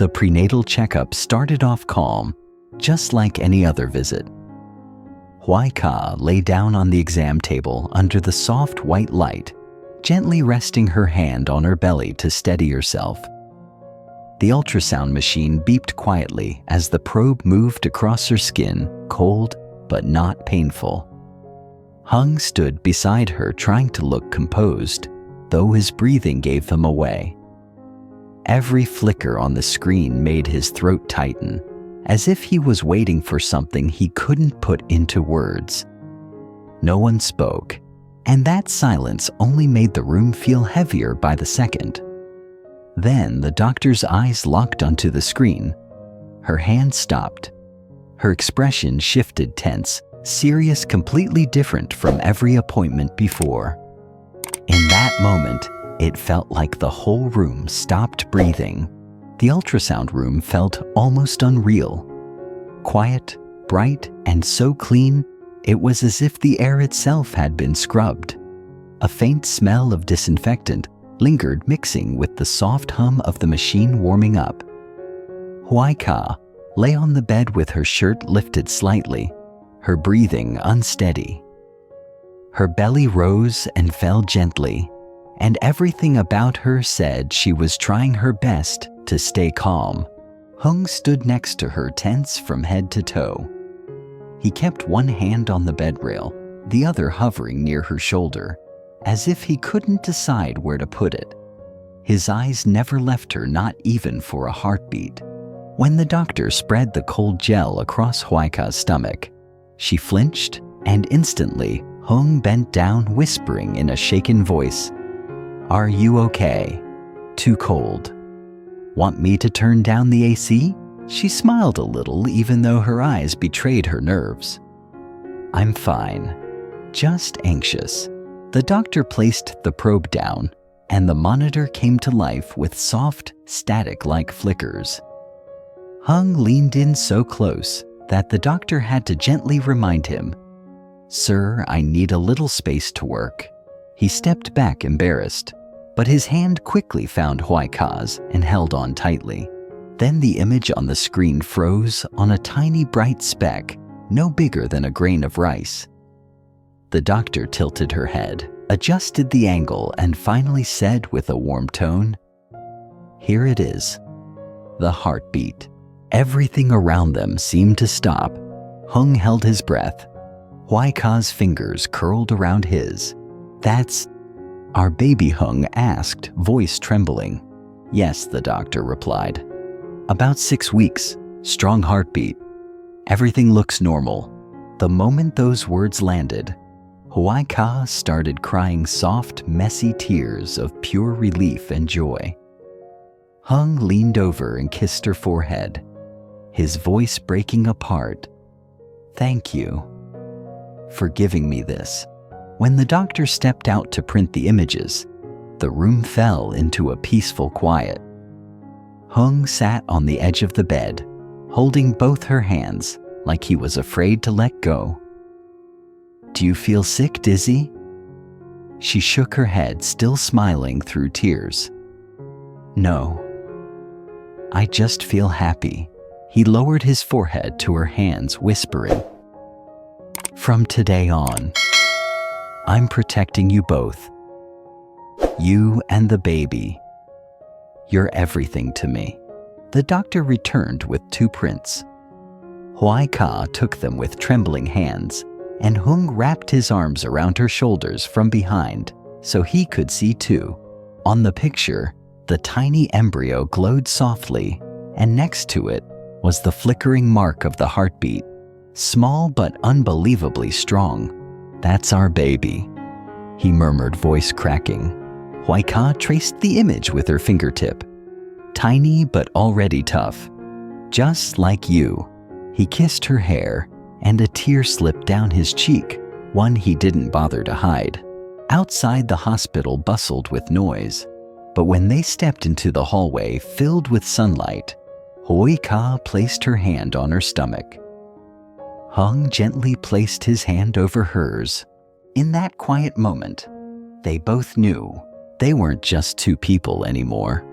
The prenatal checkup started off calm, just like any other visit. Hoai Ca lay down on the exam table under the soft white light, gently resting her hand on her belly to steady herself. The ultrasound machine beeped quietly as the probe moved across her skin, cold but not painful. Hung stood beside her trying to look composed, though his breathing gave him away. Every flicker on the screen made his throat tighten, as if he was waiting for something he couldn't put into words. No one spoke, and that silence only made the room feel heavier by the second. Then the doctor's eyes locked onto the screen. Her hand stopped. Her expression shifted tense, serious, completely different from every appointment before. In that moment, it felt like the whole room stopped breathing. The ultrasound room felt almost unreal. Quiet, bright, and so clean, it was as if the air itself had been scrubbed. A faint smell of disinfectant lingered, mixing with the soft hum of the machine warming up. Hoai Ca lay on the bed with her shirt lifted slightly, her breathing unsteady. Her belly rose and fell gently, and everything about her said she was trying her best to stay calm. Hung stood next to her, tense from head to toe. He kept one hand on the bed rail, the other hovering near her shoulder, as if he couldn't decide where to put it. His eyes never left her, not even for a heartbeat. When the doctor spread the cold gel across Hoai Ca's stomach, she flinched, and instantly Hung bent down, whispering in a shaken voice, "Are you okay? Too cold? Want me to turn down the AC?" She smiled a little, even though her eyes betrayed her nerves. "I'm fine, just anxious." The doctor placed the probe down, and the monitor came to life with soft, static-like flickers. Hung leaned in so close that the doctor had to gently remind him, "Sir, I need a little space to work." He stepped back, embarrassed, but his hand quickly found Hoai Ca's and held on tightly. Then the image on the screen froze on a tiny bright speck, no bigger than a grain of rice. The doctor tilted her head, adjusted the angle, and finally said with a warm tone, "Here it is." The heartbeat. Everything around them seemed to stop. Hung held his breath. Hoai Ca's fingers curled around his. "That's our baby?" Hung asked, voice trembling. "Yes," the doctor replied. "About 6 weeks, strong heartbeat. Everything looks normal." The moment those words landed, Hoai Ca started crying soft, messy tears of pure relief and joy. Hung leaned over and kissed her forehead, his voice breaking apart. "Thank you for giving me this." When the doctor stepped out to print the images, the room fell into a peaceful quiet. Hung sat on the edge of the bed, holding both her hands like he was afraid to let go. "Do you feel sick, dizzy?" She shook her head, still smiling through tears. "No, I just feel happy." He lowered his forehead to her hands, whispering, "From today on, I'm protecting you both. You and the baby. You're everything to me." The doctor returned with 2 prints. Hoai Ca took them with trembling hands, and Hung wrapped his arms around her shoulders from behind so he could see too. On the picture, the tiny embryo glowed softly, and next to it was the flickering mark of the heartbeat, small but unbelievably strong. "That's our baby," he murmured, voice cracking. Hoai Ca traced the image with her fingertip. "Tiny but already tough. Just like you." He kissed her hair, and a tear slipped down his cheek, one he didn't bother to hide. Outside, the hospital bustled with noise, but when they stepped into the hallway filled with sunlight, Hoai Ca placed her hand on her stomach. Hung gently placed his hand over hers. In that quiet moment, they both knew they weren't just 2 people anymore.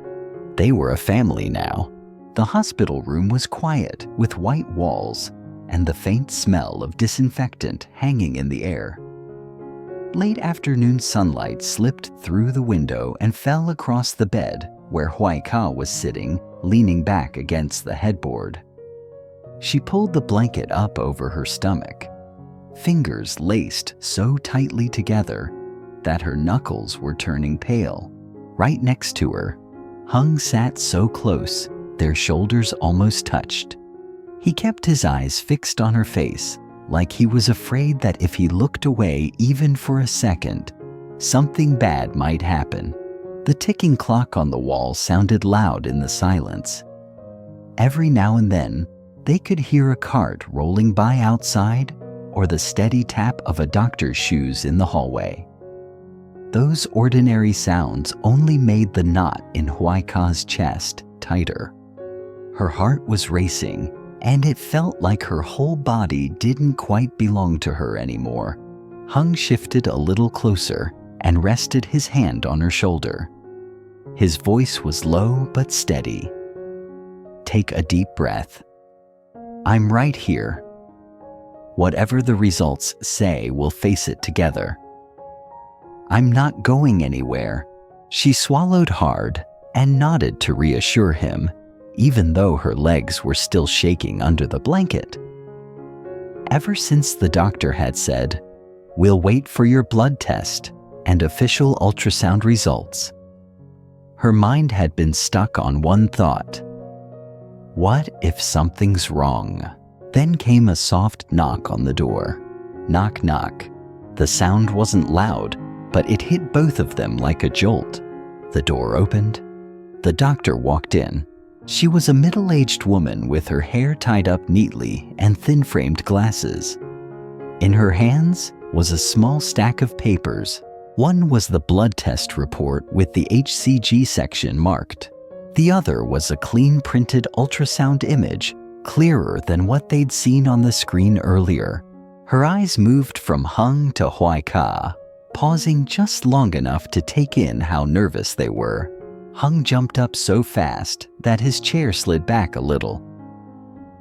They were a family now. The hospital room was quiet, with white walls and the faint smell of disinfectant hanging in the air. Late afternoon sunlight slipped through the window and fell across the bed where Hoai Ca was sitting, leaning back against the headboard. She pulled the blanket up over her stomach, fingers laced so tightly together that her knuckles were turning pale. Right next to her, Hung sat so close their shoulders almost touched. He kept his eyes fixed on her face, like he was afraid that if he looked away even for a second, something bad might happen. The ticking clock on the wall sounded loud in the silence. Every now and then, they could hear a cart rolling by outside or the steady tap of a doctor's shoes in the hallway. Those ordinary sounds only made the knot in Hoai Ca's chest tighter. Her heart was racing, and it felt like her whole body didn't quite belong to her anymore. Hung shifted a little closer and rested his hand on her shoulder. His voice was low but steady. "Take a deep breath. I'm right here. Whatever the results say, we'll face it together. I'm not going anywhere." She swallowed hard and nodded to reassure him, even though her legs were still shaking under the blanket. Ever since the doctor had said, "We'll wait for your blood test and official ultrasound results," her mind had been stuck on one thought. What if something's wrong? Then came a soft knock on the door. Knock, knock. The sound wasn't loud, but it hit both of them like a jolt. The door opened. The doctor walked in. She was a middle-aged woman with her hair tied up neatly and thin-framed glasses. In her hands was a small stack of papers. One was the blood test report with the HCG section marked. The other was a clean printed ultrasound image, clearer than what they'd seen on the screen earlier. Her eyes moved from Hung to Hoai Ca, pausing just long enough to take in how nervous they were. Hung jumped up so fast that his chair slid back a little.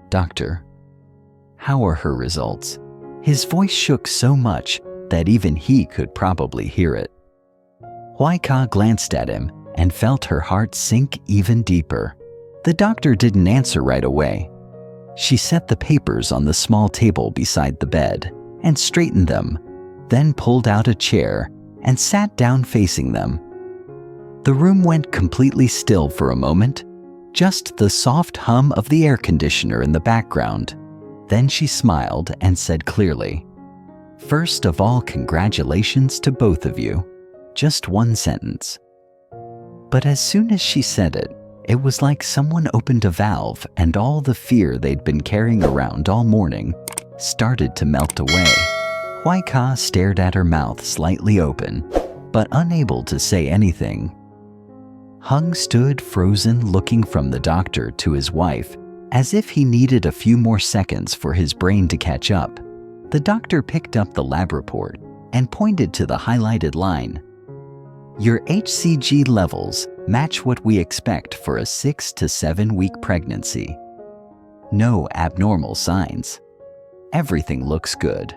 "Doctor, how are her results?" His voice shook so much that even he could probably hear it. Hoai Ca glanced at him and felt her heart sink even deeper. The doctor didn't answer right away. She set the papers on the small table beside the bed and straightened them, then pulled out a chair and sat down facing them. The room went completely still for a moment, just the soft hum of the air conditioner in the background. Then she smiled and said clearly, "First of all, congratulations to both of you." Just one sentence. But as soon as she said it, it was like someone opened a valve and all the fear they'd been carrying around all morning started to melt away. Hoai Ca stared at her mouth slightly open, but unable to say anything. Hung stood frozen, looking from the doctor to his wife, as if he needed a few more seconds for his brain to catch up. The doctor picked up the lab report and pointed to the highlighted line. "Your HCG levels match what we expect for a 6 to 7 week pregnancy. No abnormal signs. Everything looks good."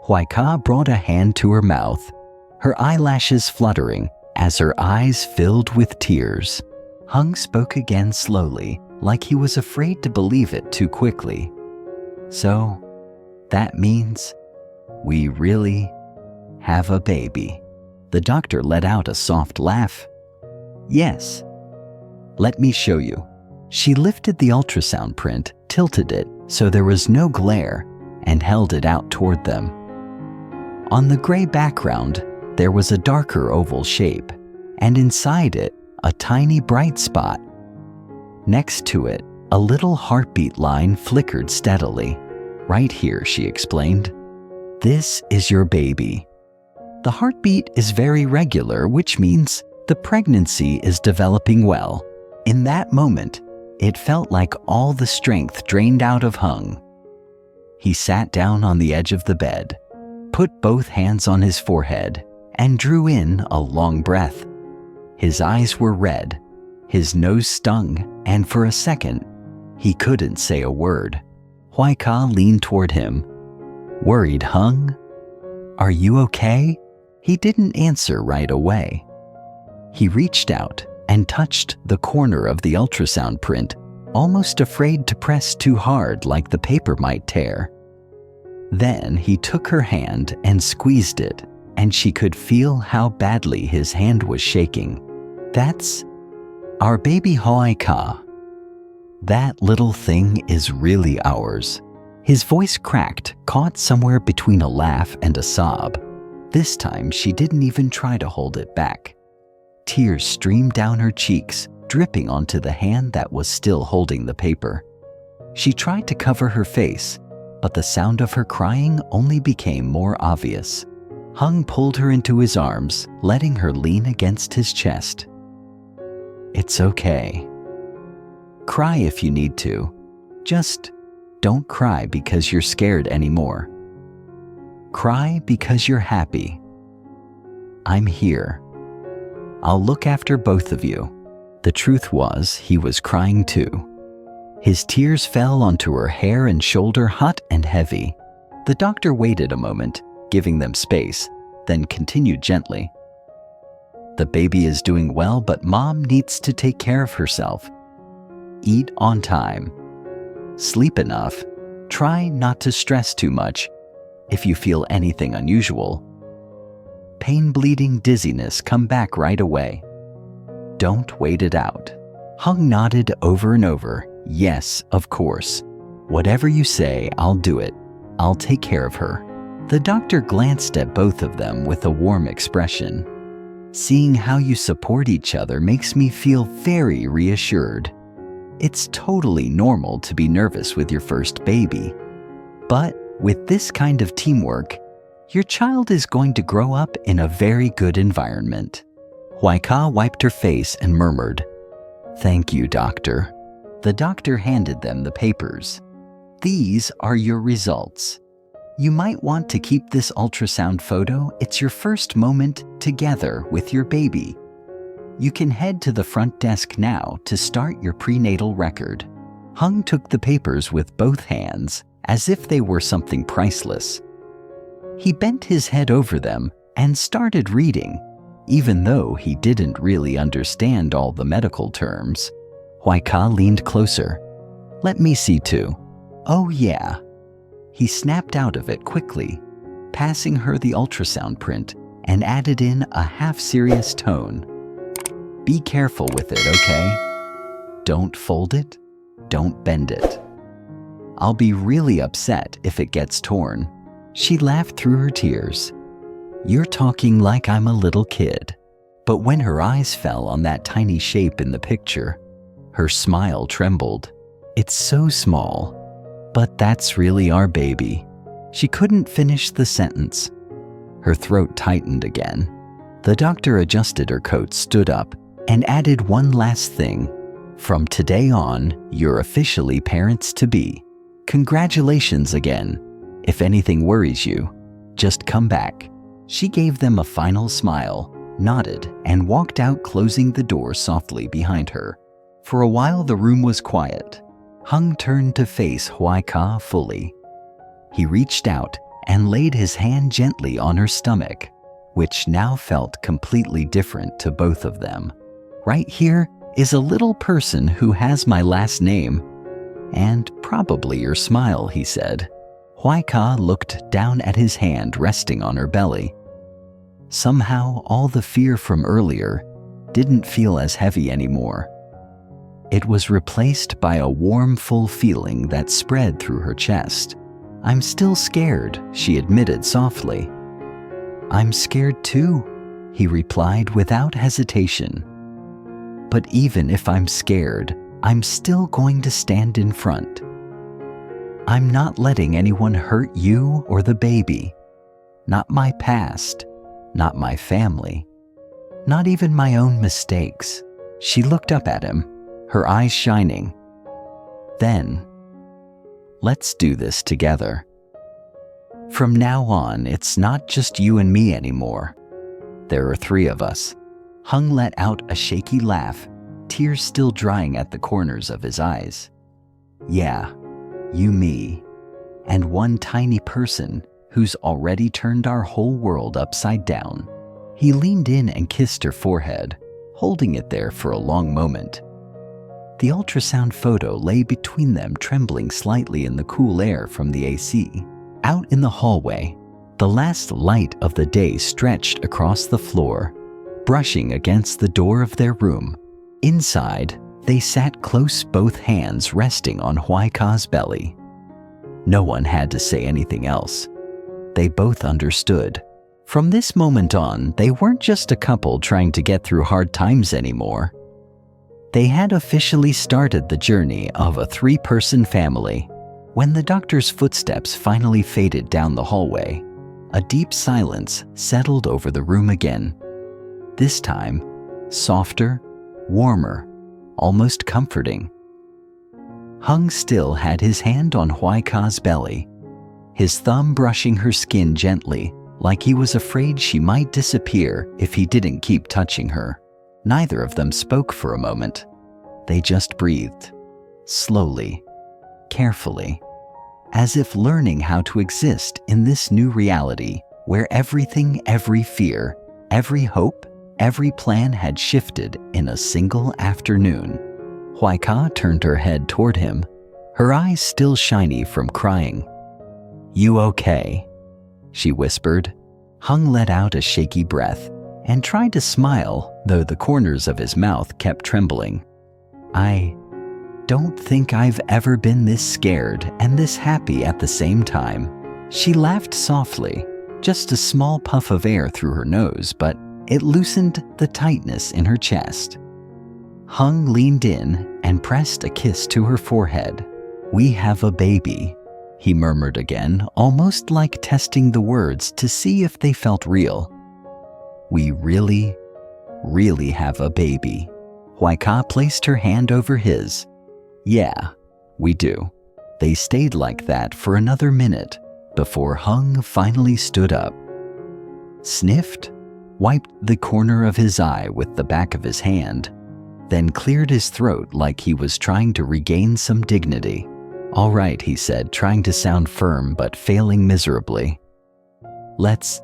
Hoai Ca brought a hand to her mouth, her eyelashes fluttering as her eyes filled with tears. Hung spoke again slowly, like he was afraid to believe it too quickly. "So, that means we really have a baby." The doctor let out a soft laugh. "Yes. Let me show you." She lifted the ultrasound print, tilted it so there was no glare, and held it out toward them. On the gray background, there was a darker oval shape, and inside it, a tiny bright spot. Next to it, a little heartbeat line flickered steadily. "Right here," she explained. "This is your baby." The heartbeat is very regular, which means the pregnancy is developing well. In that moment, it felt like all the strength drained out of Hung. He sat down on the edge of the bed, put both hands on his forehead, and drew in a long breath. His eyes were red, his nose stung, and for a second, He couldn't say a word. Hoai Ca leaned toward him. Worried, Hung? Are you okay? He didn't answer right away. He reached out and touched the corner of the ultrasound print, almost afraid to press too hard like the paper might tear. Then he took her hand and squeezed it, and she could feel how badly his hand was shaking. That's our baby Hoai Ca. That little thing is really ours. His voice cracked, caught somewhere between a laugh and a sob. This time she didn't even try to hold it back. Tears streamed down her cheeks, dripping onto the hand that was still holding the paper. She tried to cover her face, but the sound of her crying only became more obvious. Hung pulled her into his arms, letting her lean against his chest. It's okay. Cry if you need to. Just don't cry because you're scared anymore. Cry because you're happy. I'm here. I'll look after both of you. The truth was, he was crying too. His tears fell onto her hair and shoulder, hot and heavy. The doctor waited a moment, giving them space, then continued gently. The baby is doing well, but Mom needs to take care of herself. Eat on time. Sleep enough. Try not to stress too much. If you feel anything unusual, pain, bleeding, dizziness, come back right away. Don't wait it out. Hung nodded over and over. Yes, of course. Whatever you say, I'll do it. I'll take care of her. The doctor glanced at both of them with a warm expression. Seeing how you support each other makes me feel very reassured. It's totally normal to be nervous with your first baby. But with this kind of teamwork, your child is going to grow up in a very good environment. Hoai Ca wiped her face and murmured, Thank you, doctor. The doctor handed them the papers. These are your results. You might want to keep this ultrasound photo. It's your first moment together with your baby. You can head to the front desk now to start your prenatal record. Hung took the papers with both hands, as if they were something priceless. He bent his head over them and started reading, even though he didn't really understand all the medical terms. Hoai Ca leaned closer. Let me see too. Oh yeah. He snapped out of it quickly, passing her the ultrasound print and added in a half-serious tone. Be careful with it, okay? Don't fold it. Don't bend it. I'll be really upset if it gets torn. She laughed through her tears. You're talking like I'm a little kid. But when her eyes fell on that tiny shape in the picture, her smile trembled. It's so small. But that's really our baby. She couldn't finish the sentence. Her throat tightened again. The doctor adjusted her coat, stood up, and added one last thing. From today on, you're officially parents-to-be. Congratulations again. If anything worries you, just come back. She gave them a final smile, nodded, and walked out, closing the door softly behind her. For a while the room was quiet. Hung turned to face Hoai Ca fully. He reached out and laid his hand gently on her stomach, which now felt completely different to both of them. Right here is a little person who has my last name, and probably your smile, he said. Hoai Ca looked down at his hand resting on her belly. Somehow, all the fear from earlier didn't feel as heavy anymore. It was replaced by a warm, full feeling that spread through her chest. I'm still scared, she admitted softly. I'm scared too, he replied without hesitation. But even if I'm scared, I'm still going to stand in front. I'm not letting anyone hurt you or the baby. Not my past, not my family, not even my own mistakes. She looked up at him, her eyes shining. Then, let's do this together. From now on, it's not just you and me anymore. There are 3 of us. Hung let out a shaky laugh, tears still drying at the corners of his eyes. Yeah, you, me, and one tiny person who's already turned our whole world upside down. He leaned in and kissed her forehead, holding it there for a long moment. The ultrasound photo lay between them, trembling slightly in the cool air from the AC. Out in the hallway, the last light of the day stretched across the floor, brushing against the door of their room. Inside, they sat close, both hands resting on Hoai Ca's belly. No one had to say anything else. They both understood. From this moment on, they weren't just a couple trying to get through hard times anymore. They had officially started the journey of a 3-person family. When the doctor's footsteps finally faded down the hallway, a deep silence settled over the room again. This time, softer, warmer, almost comforting. Hung still had his hand on Hoai Ca's belly, his thumb brushing her skin gently, like he was afraid she might disappear if he didn't keep touching her. Neither of them spoke for a moment. They just breathed, slowly, carefully, as if learning how to exist in this new reality where everything, every fear, every hope, every plan had shifted in a single afternoon. Hoai Ca turned her head toward him, her eyes still shiny from crying. "You okay?" she whispered. Hung let out a shaky breath and tried to smile, though the corners of his mouth kept trembling. "I don't think I've ever been this scared and this happy at the same time." She laughed softly, just a small puff of air through her nose, but it loosened the tightness in her chest. Hung leaned in and pressed a kiss to her forehead. "We have a baby," he murmured again, almost like testing the words to see if they felt real. "We really, really have a baby." Hoai Ca placed her hand over his. "Yeah, we do." They stayed like that for another minute before Hung finally stood up. Sniffed, wiped the corner of his eye with the back of his hand, then cleared his throat like he was trying to regain some dignity. "All right," he said, trying to sound firm but failing miserably. "Let's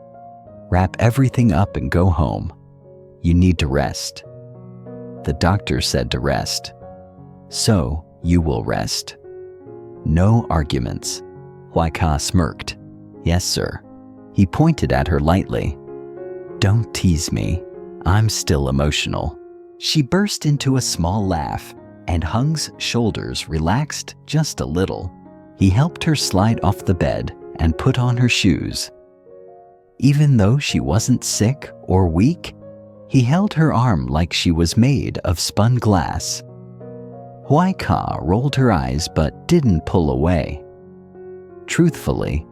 wrap everything up and go home. You need to rest." The doctor said to rest. "So you will rest. No arguments." Hoai Ca smirked. "Yes, sir." He pointed at her lightly. "Don't tease me. I'm still emotional." She burst into a small laugh, and Hung's shoulders relaxed just a little. He helped her slide off the bed and put on her shoes. Even though she wasn't sick or weak, he held her arm like she was made of spun glass. Hoai Ca rolled her eyes but didn't pull away. Truthfully,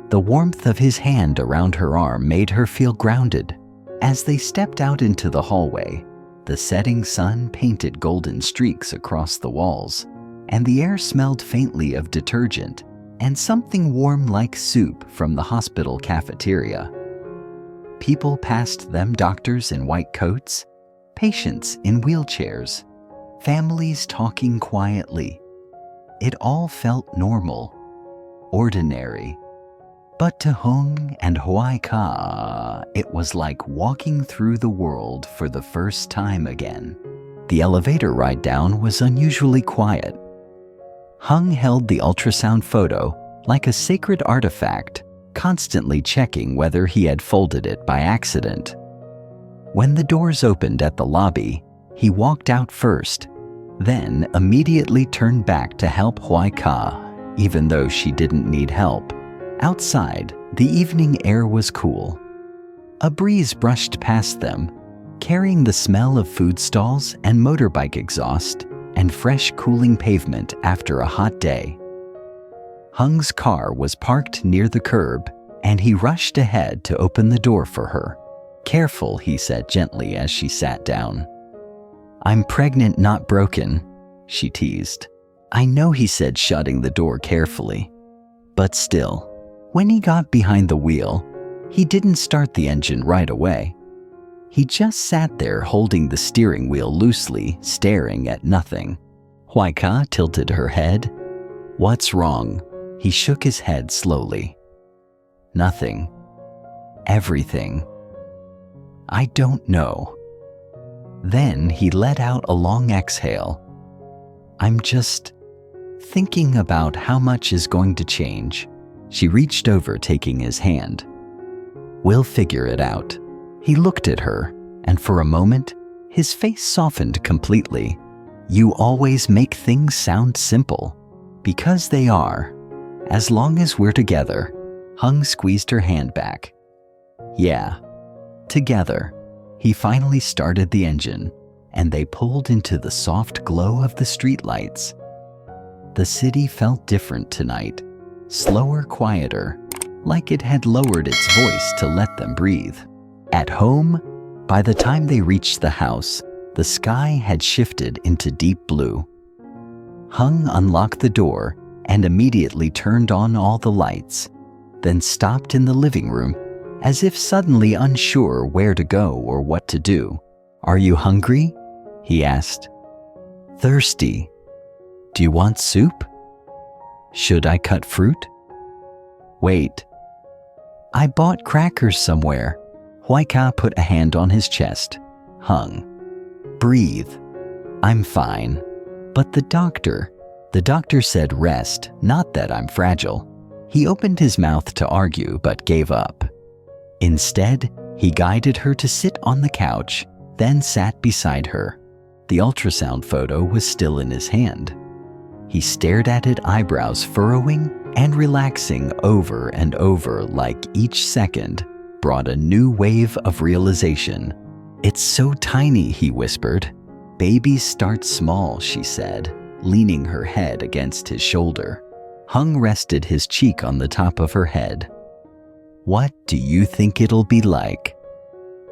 the warmth of his hand around her arm made her feel grounded. As they stepped out into the hallway, the setting sun painted golden streaks across the walls, and the air smelled faintly of detergent and something warm like soup from the hospital cafeteria. People passed them, doctors in white coats, patients in wheelchairs, families talking quietly. It all felt normal, ordinary. But to Hung and Hoai Ca, it was like walking through the world for the first time again. The elevator ride down was unusually quiet. Hung held the ultrasound photo like a sacred artifact, constantly checking whether he had folded it by accident. When the doors opened at the lobby, he walked out first, then immediately turned back to help Hoai Ca, even though she didn't need help. Outside, the evening air was cool. A breeze brushed past them, carrying the smell of food stalls and motorbike exhaust and fresh cooling pavement after a hot day. Hung's car was parked near the curb, and he rushed ahead to open the door for her. "Careful," he said gently as she sat down. "I'm pregnant, not broken," she teased. "I know," he said, shutting the door carefully. But still, when he got behind the wheel, he didn't start the engine right away. He just sat there holding the steering wheel loosely, staring at nothing. Hoai Ca tilted her head, "What's wrong?" He shook his head slowly. "Nothing. Everything. I don't know." Then he let out a long exhale. "I'm just thinking about how much is going to change." She reached over, taking his hand. "We'll figure it out." He looked at her, and for a moment, his face softened completely. "You always make things sound simple." "Because they are. As long as we're together." Hung squeezed her hand back. "Yeah, together." He finally started the engine, and they pulled into the soft glow of the streetlights. The city felt different tonight, slower, quieter, like it had lowered its voice to let them breathe. At home, by the time they reached the house, the sky had shifted into deep blue. Hung unlocked the door and immediately turned on all the lights, then stopped in the living room as if suddenly unsure where to go or what to do. "Are you hungry?" he asked. "Thirsty. Do you want soup? Should I cut fruit?" "Wait. I bought crackers somewhere." Hoai Ca put a hand on his chest. "Hung. Breathe. I'm fine. But the doctor said rest, not that I'm fragile." He opened his mouth to argue but gave up. Instead, he guided her to sit on the couch, then sat beside her. The ultrasound photo was still in his hand. He stared at it, eyebrows furrowing and relaxing over and over, like each second brought a new wave of realization. "It's so tiny," he whispered. "Babies start small," she said, leaning her head against his shoulder. Hung rested his cheek on the top of her head. "What do you think it'll be like?"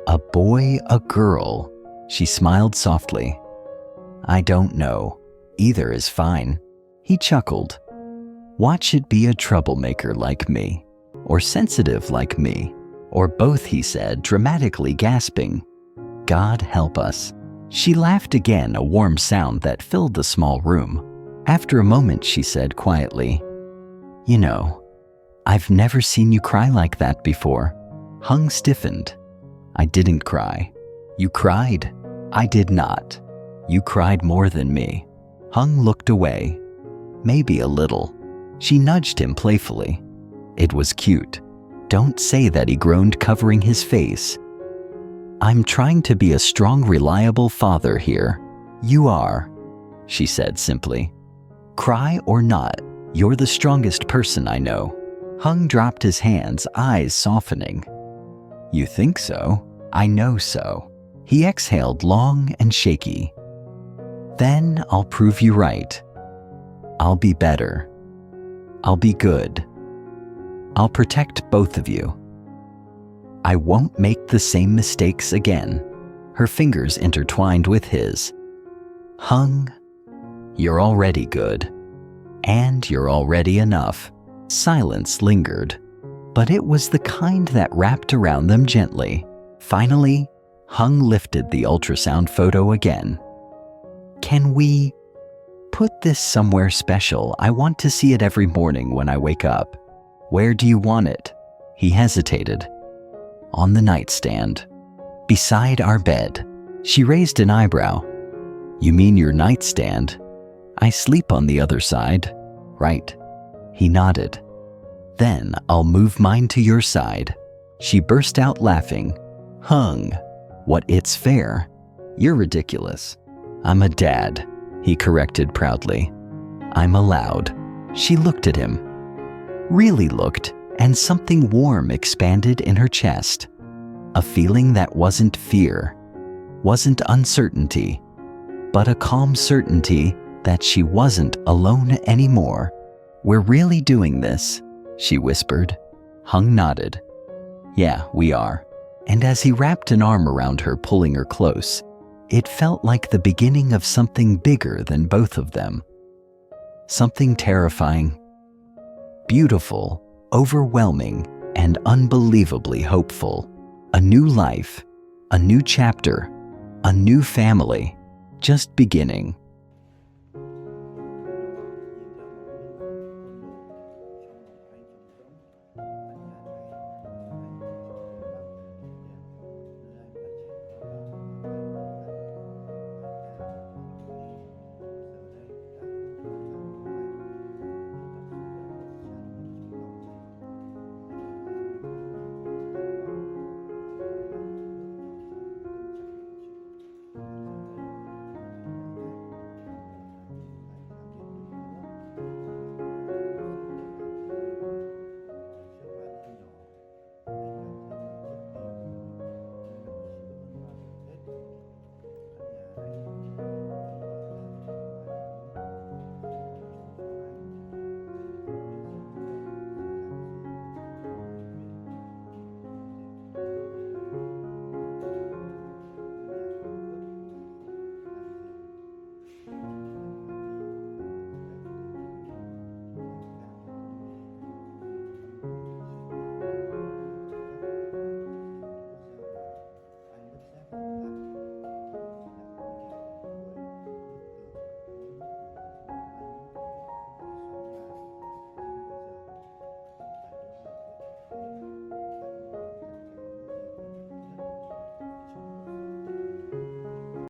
"A boy, a girl?" She smiled softly. "I don't know. Either is fine." He chuckled. "Watch it be a troublemaker like me, or sensitive like me, or both," he said, dramatically gasping. "God help us." She laughed again, a warm sound that filled the small room. After a moment, she said quietly, "You know, I've never seen you cry like that before." Hung stiffened. "I didn't cry." "You cried." "I did not." "You cried more than me." Hung looked away. "Maybe a little." She nudged him playfully. It was cute. "Don't say that," he groaned, covering his face. "I'm trying to be a strong, reliable father here." "You are," she said simply. "Cry or not, you're the strongest person I know." Hung dropped his hands, eyes softening. "You think so?" "I know so." He exhaled long and shaky. "Then I'll prove you right. I'll be better. I'll be good. I'll protect both of you. I won't make the same mistakes again." Her fingers intertwined with his. "Hung, you're already good. And you're already enough." Silence lingered, but it was the kind that wrapped around them gently. Finally, Hung lifted the ultrasound photo again. "Can we put this somewhere special? I want to see it every morning when I wake up." "Where do you want it?" He hesitated. "On the nightstand, beside our bed." She raised an eyebrow. "You mean your nightstand? I sleep on the other side, right?" He nodded. "Then I'll move mine to your side." She burst out laughing. "Hung, what, it's fair? You're ridiculous." "I'm a dad," he corrected proudly. "I'm allowed." She looked at him. Really looked, and something warm expanded in her chest. A feeling that wasn't fear, wasn't uncertainty, but a calm certainty that she wasn't alone anymore. "We're really doing this," she whispered. Hung nodded. "Yeah, we are." And as he wrapped an arm around her, pulling her close, it felt like the beginning of something bigger than both of them. Something terrifying, beautiful, overwhelming, and unbelievably hopeful. A new life, a new chapter, a new family, just beginning.